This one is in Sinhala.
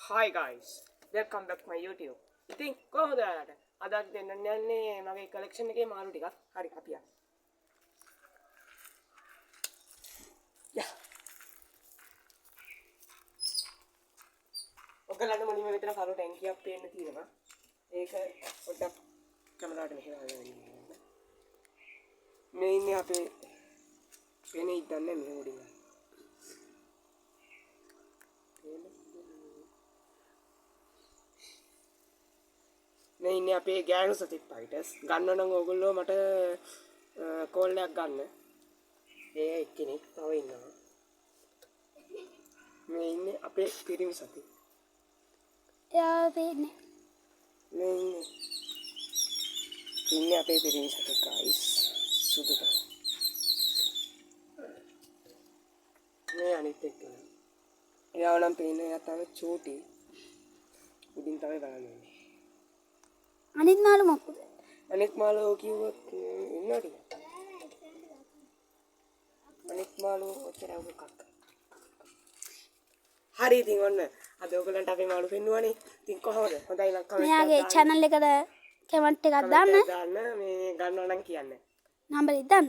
Hi guys, welcome back to my YouTube. ඉතින් කොහොමද ඔයාලට? අද දෙන්න යන්නේ මගේ collection එකේ මාළු ටිකක්. හරි අපි යන්න. යා. ඔයගලන්ට මොනිම මෙතන කරු ටැංකියක් පේන්න තියෙනවා. ඒක පොඩ්ඩක් කැමරාවට මෙහෙම ගන්න. මේ ඉන්නේ අපේ පේන්නේ ඉඳන්නේ මෙහෙම උඩින්. මේ ඉන්නේ අපේ ගෑනු සතෙක් ෆයිටර්ස් ගන්න නම් ඕගොල්ලෝ මට කෝල් එකක් ගන්න. ඒ එක්කෙනෙක් තව ඉන්නවා. මේ ඉන්නේ අපේ පිරිමි සතෙක්. එයා වෙන්නේ. මේ ඉන්නේ අපේ පිරිමි සතෙක් guys. සුදුක. මේ අනිත් එක්කෙනා. එයාව නම් පේන්නේ එයා තමයි චූටි. උඩින් තමයි බලන්නේ. අනිත් මාළු මොකද? අනිත් මාළු කිව්වොත් ඉන්නවද? අනිත් මාළු ඔච්චර මොකක්ද? හරි ඉතින් ඔන්න අද ඔයගලන්ට අපේ මාළු පෙන්නුවානේ. ඉතින් කොහොමද? හොඳයි නම් කමෙන්ට් මෙයාගේ channel එකට කමෙන්ට් එකක් දාන්න. දාන්න මේ ගන්නවා නම් කියන්න. නම්බර් එක දාන්න.